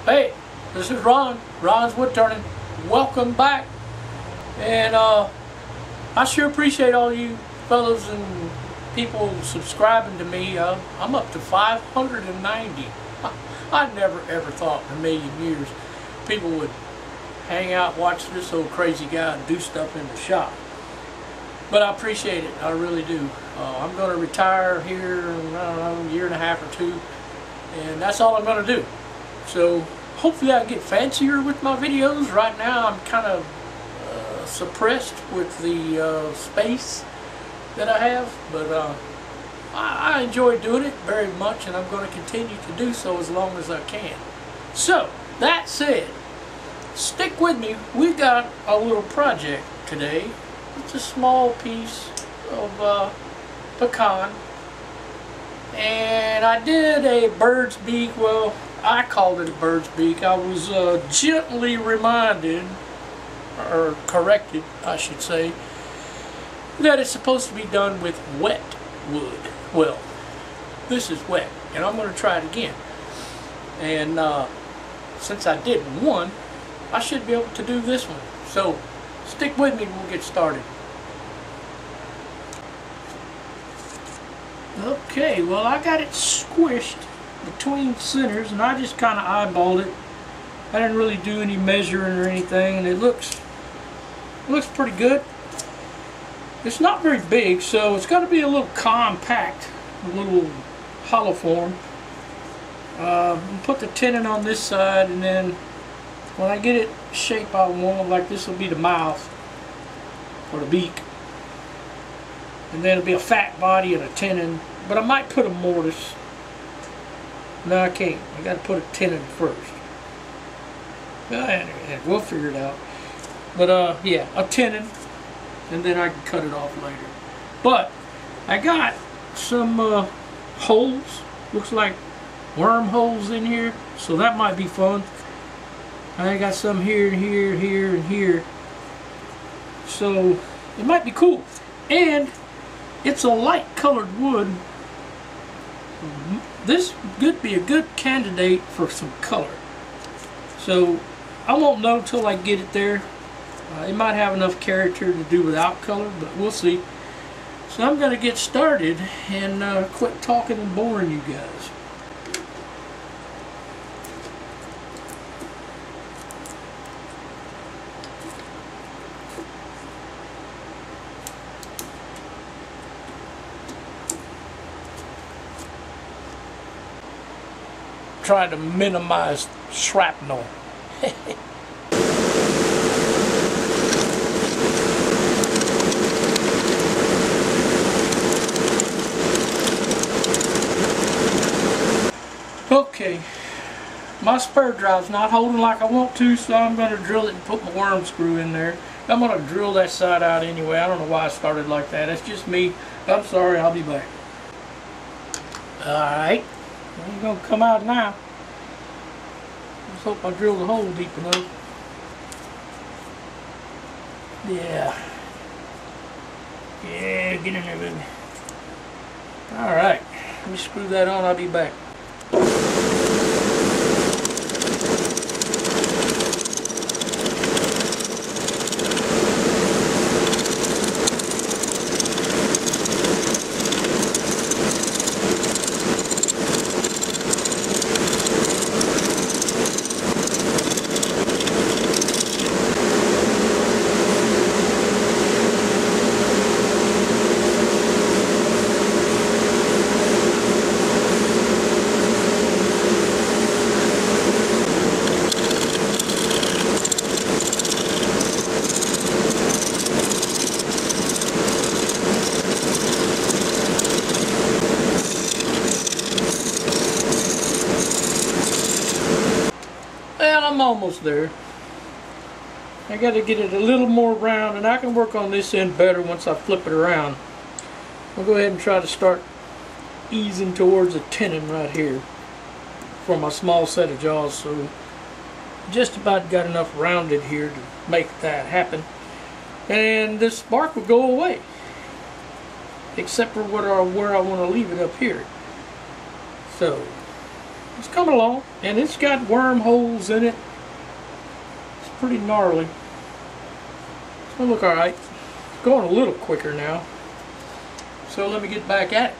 Hey, this is Ron, Ron's Wood Turning. Welcome back. And I sure appreciate all you fellows and people subscribing to me. I'm up to 590. I never ever thought in a million years people would hang out, watch this old crazy guy do stuff in the shop. But I appreciate it, I really do. I'm going to retire here in, I don't know, a year and a half or two, and that's all I'm going to do. So hopefully I get fancier with my videos. Right now I'm kind of suppressed with the space that I have, but I enjoy doing it very much, and I'm going to continue to do so as long as I can. So that said, stick with me. We got a little project today. It's a small piece of pecan, and I did a bird's beak. Well, I called it a bird's beak. I was gently reminded, or corrected I should say, that it's supposed to be done with wet wood. Well, this is wet, and I'm going to try it again. And since I did one, I should be able to do this one. So stick with me and we'll get started. Okay, well, I got it squished between centers, and I just kind of eyeballed it. I didn't really do any measuring or anything, and it looks pretty good. It's not very big, so it's got to be a little compact, a little hollow form. Put the tenon on this side, and then when I get it shape I want, like this will be the mouth or the beak, and then it'll be a fat body and a tenon. But I might put a mortise. No, I can't. I got to put a tenon first. And we'll figure it out. But yeah, a tenon, and then I can cut it off later. But I got some holes. Looks like worm holes in here, so that might be fun. I got some here and here, here and here, so it might be cool. And it's a light colored wood. This could be a good candidate for some color. So I won't know till I get it there. It might have enough character to do without color, but we'll see. So I'm going to get started and quit talking and boring you guys. Trying to minimize shrapnel. Okay, my spur drive's not holding like I want to, so I'm going to drill it and put my worm screw in there. I'm going to drill that side out anyway. I don't know why I started like that. It's just me. I'm sorry. I'll be back. Alright. It's going to come out now. Let's hope I drill the hole deep enough. Yeah. Yeah, get in there, baby. Alright. Let me screw that on. I'll be back. Well, I'm almost there. I got to get it a little more round, and I can work on this end better once I flip it around. I'll go ahead and try to start easing towards a tenon right here for my small set of jaws. So just about got enough rounded here to make that happen, and this bark will go away, except for where I want to leave it up here. So It's coming along, and it's got wormholes in it. It's pretty gnarly. It's gonna look alright. It's going a little quicker now. So let me get back at it.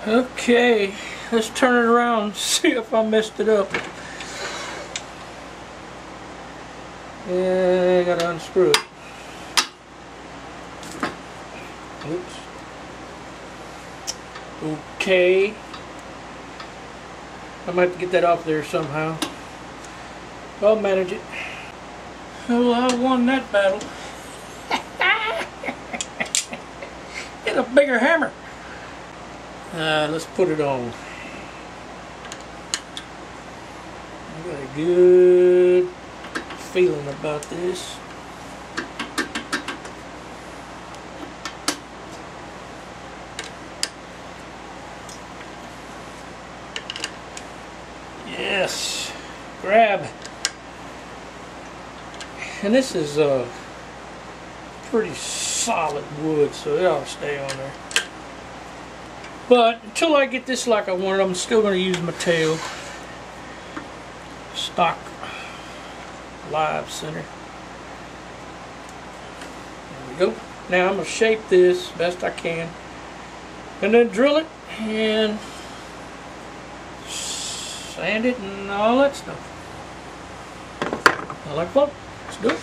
Okay, let's turn it around and see if I messed it up. Yeah, I gotta unscrew it. Oops. Okay. I might have to get that off there somehow. I'll manage it. Well, I won that battle. Get a bigger hammer. Let's put it on. I got a good feeling about this. Yes, grab. And this is pretty solid wood, so it ought to stay on there. But until I get this like I want it, I'm still going to use my tail. Stock live center. There we go. Now I'm going to shape this best I can. And then drill it and sand it and all that stuff. I like fun. Let's do it.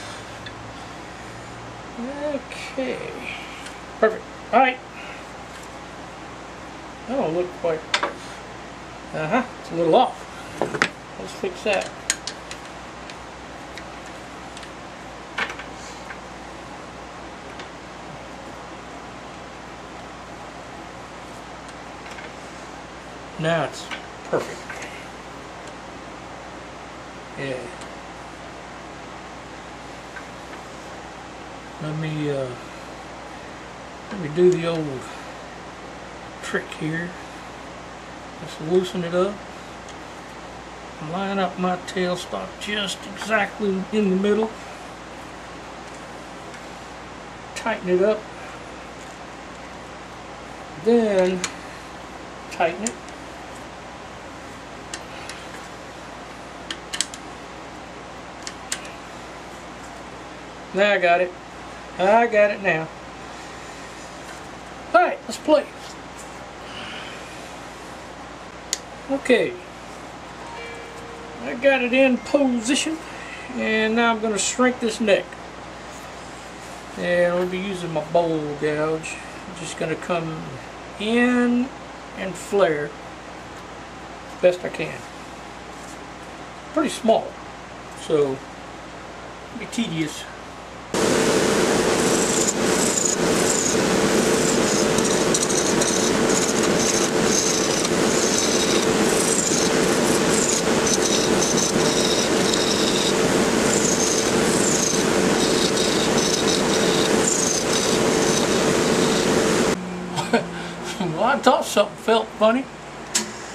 Okay. Perfect. Alright. That don't look quite... It's a little off. Let's fix that. Now it's perfect. Yeah. Let me do the old trick here. Just loosen it up. Line up my tailstock just exactly in the middle. Tighten it up. Then tighten it. Now I got it. I got it now. Alright, let's play. Okay. I got it in position. And now I'm going to shrink this neck. And I'm going to be using my bowl gouge. I'm just going to come in and flare as best I can. Pretty small. So, it'll be tedious. Well, I thought something felt funny.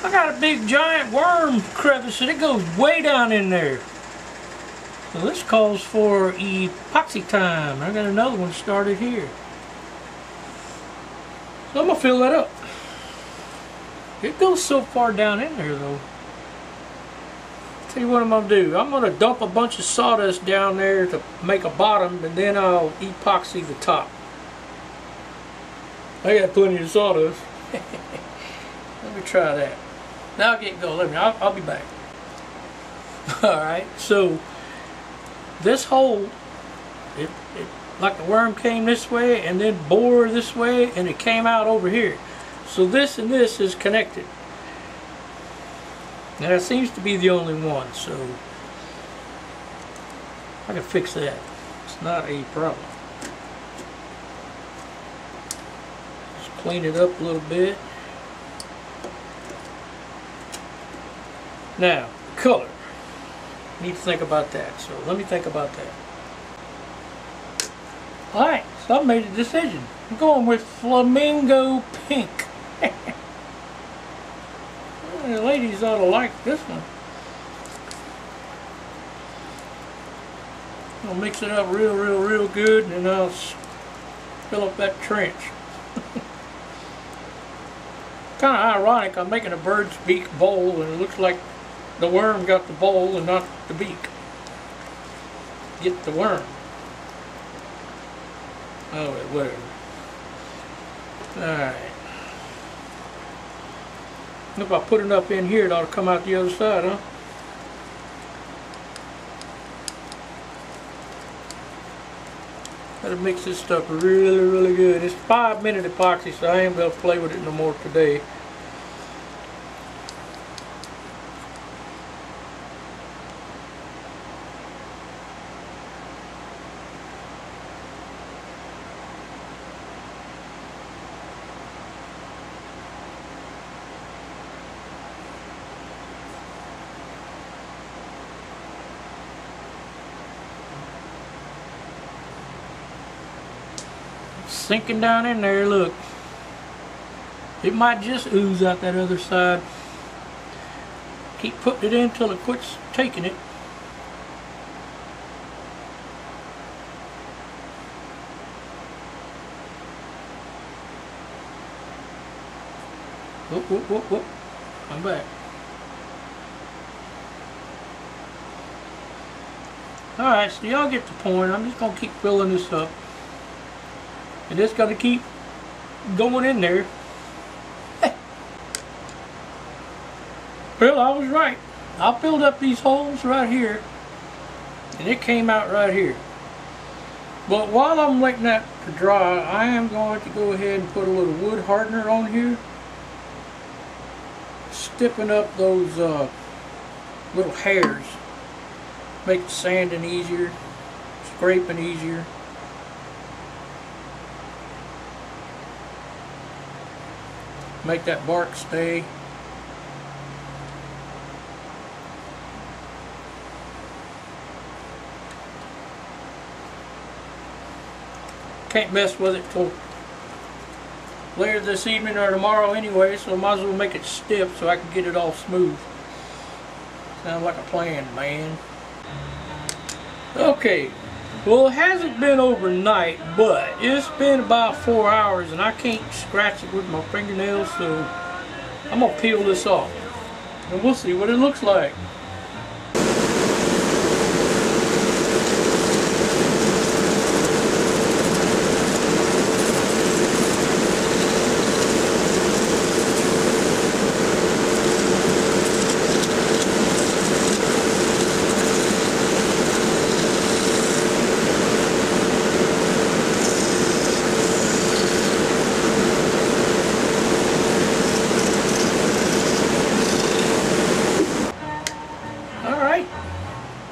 I got a big giant worm crevice and it goes way down in there. So this calls for epoxy time. I got another one started here. So I'm going to fill that up. It goes so far down in there though. Tell you what I'm going to do. I'm going to dump a bunch of sawdust down there to make a bottom, and then I'll epoxy the top. I got plenty of sawdust. Let me try that. Now I'll get going. I'll be back. Alright, so this hole, it like the worm came this way and then bored this way and it came out over here. So this and this is connected. Now that seems to be the only one, so I can fix that. It's not a problem. Clean it up a little bit. Now, color. Need to think about that. So let me think about that. Alright, so I made a decision. I'm going with flamingo pink. The ladies ought to like this one. I'll mix it up real good, and then I'll fill up that trench. Kind of ironic, I'm making a bird's beak bowl, and it looks like the worm got the bowl and not the beak. Get the worm. Oh, whatever. Alright. If I put enough in here, it ought to come out the other side, huh? Gotta mix this stuff really good. It's 5-minute epoxy, so I ain't gonna play with it no more today. Sinking down in there, look. It might just ooze out that other side. Keep putting it in until it quits taking it. Whoop. I'm back. Alright, so y'all get the point. I'm just going to keep filling this up. And it's going to keep going in there. Well, I was right. I filled up these holes right here, and it came out right here. But while I'm letting that to dry, I am going to go ahead and put a little wood hardener on here, stiffen up those little hairs, make the sanding easier, scraping easier. Make that bark stay. Can't mess with it till later this evening or tomorrow anyway, so I might as well make it stiff so I can get it all smooth. Sounds like a plan, man. Okay. Well, it hasn't been overnight, but it's been about 4 hours and I can't scratch it with my fingernails, so I'm going to peel this off and we'll see what it looks like.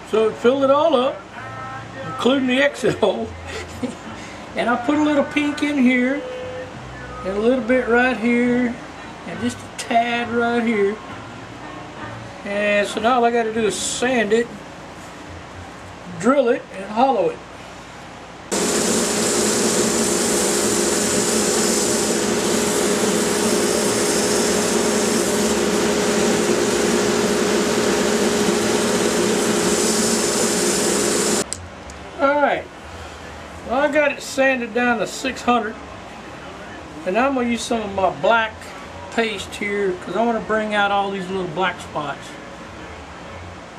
So it filled it all up, including the exit hole. And I put a little pink in here, and a little bit right here, and just a tad right here. And so now all I got to do is sand it, drill it, and hollow it. Well, I got it sanded down to 600, and I'm going to use some of my black paste here because I want to bring out all these little black spots,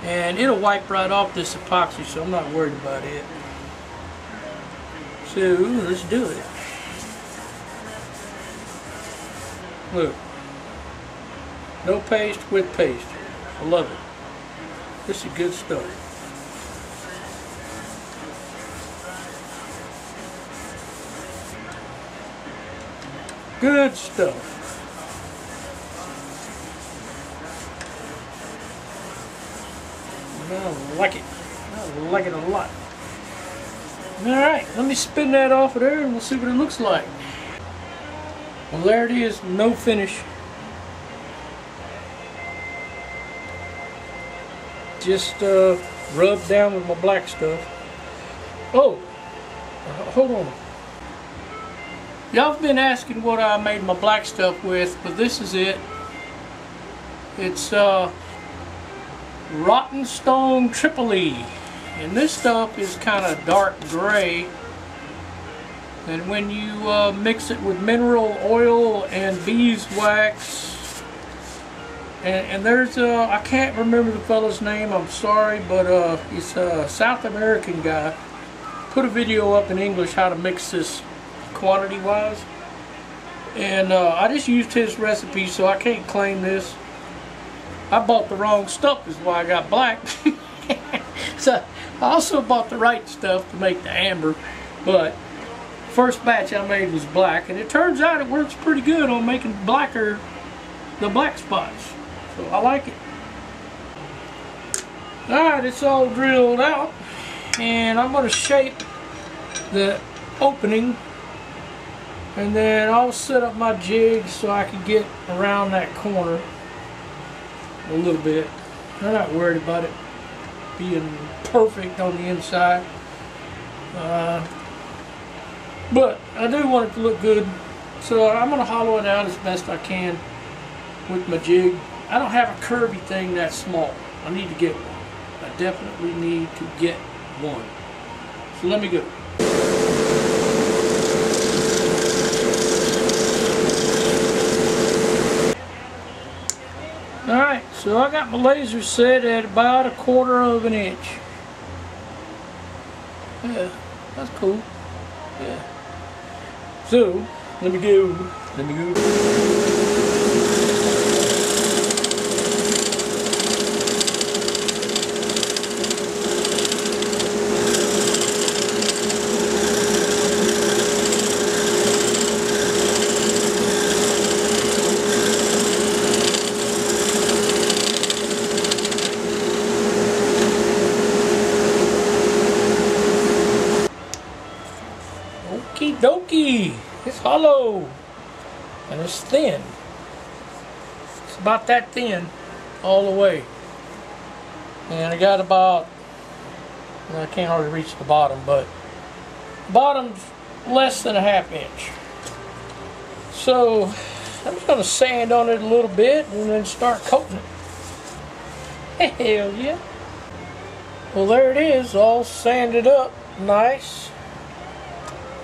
and it'll wipe right off this epoxy, so I'm not worried about it. So let's do it. Look, no paste with paste. I love it. This is good stuff. Good stuff. I like it. I like it a lot. Alright, let me spin that off of there and we'll see what it looks like. Well, there it is, no finish. Just rubbed down with my black stuff. Oh, hold on. Y'all have been asking what I made my black stuff with, but this is it. It's rotten stone Tripoli, and this stuff is kind of dark gray. And when you mix it with mineral oil and beeswax, and there's I can't remember the fellow's name, I'm sorry, but he's a South American guy. Put a video up in English how to mix this quantity wise, and I just used his recipe, so I can't claim this. I bought the wrong stuff is why I got black. So I also bought the right stuff to make the amber, but first batch I made was black, and it turns out it works pretty good on making blacker the black spots, so I like it. Alright, it's all drilled out, and I'm going to shape the opening, and then I'll set up my jig so I can get around that corner a little bit. I'm not worried about it being perfect on the inside, but I do want it to look good, so I'm going to hollow it out as best I can with my jig. I don't have a curvy thing that small. I need to get one. I definitely need to get one. So let me go. Alright, so I got my laser set at about 1/4 of an inch. Yeah, that's cool. Yeah. So, let me go. Okie dokie, it's hollow and it's thin. It's about that thin all the way, and I got about, I can't hardly reach the bottom, but the bottom's less than 1/2 inch. So I'm just going to sand on it a little bit and then start coating it. Hell yeah. Well, there it is, all sanded up nice.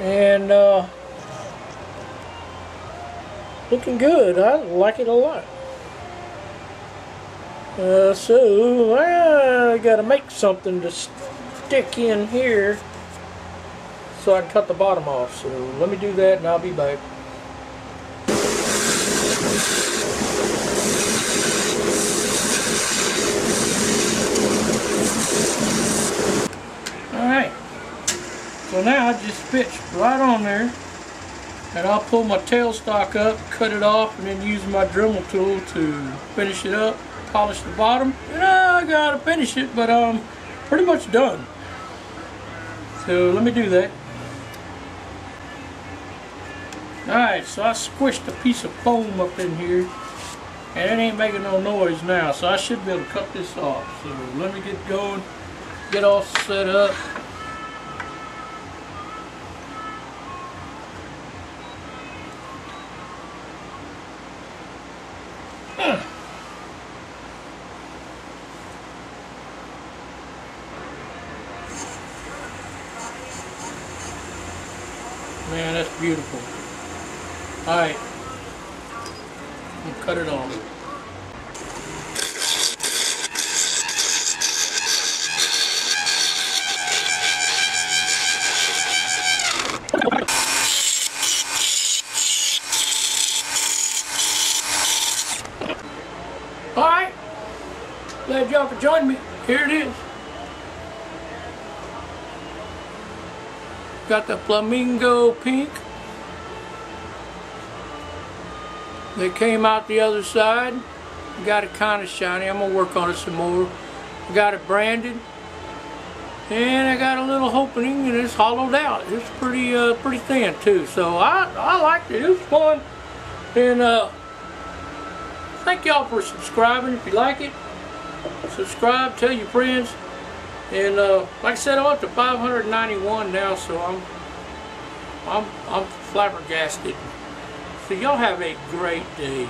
And looking good. I like it a lot. So I gotta make something to stick in here so I can cut the bottom off. So let me do that and I'll be back. Alright. So now I just fits right on there, and I'll pull my tailstock up, cut it off, and then use my Dremel tool to finish it up, polish the bottom. And I gotta finish it, but I'm pretty much done. So let me do that. Alright, so I squished a piece of foam up in here, and it ain't making no noise now, so I should be able to cut this off. So let me get going, get all set up. Man, that's beautiful. Alright, we'll cut it off. Alright, glad y'all could join me. Here it is. Got the flamingo pink. They came out the other side. Got it kind of shiny. I'm gonna work on it some more. Got it branded, and I got a little opening, and it's hollowed out. It's pretty thin too. So I liked it. It was fun. And thank y'all for subscribing. If you like it, subscribe, tell your friends. And like I said, I'm up to 591 now, so I'm flabbergasted. So y'all have a great day.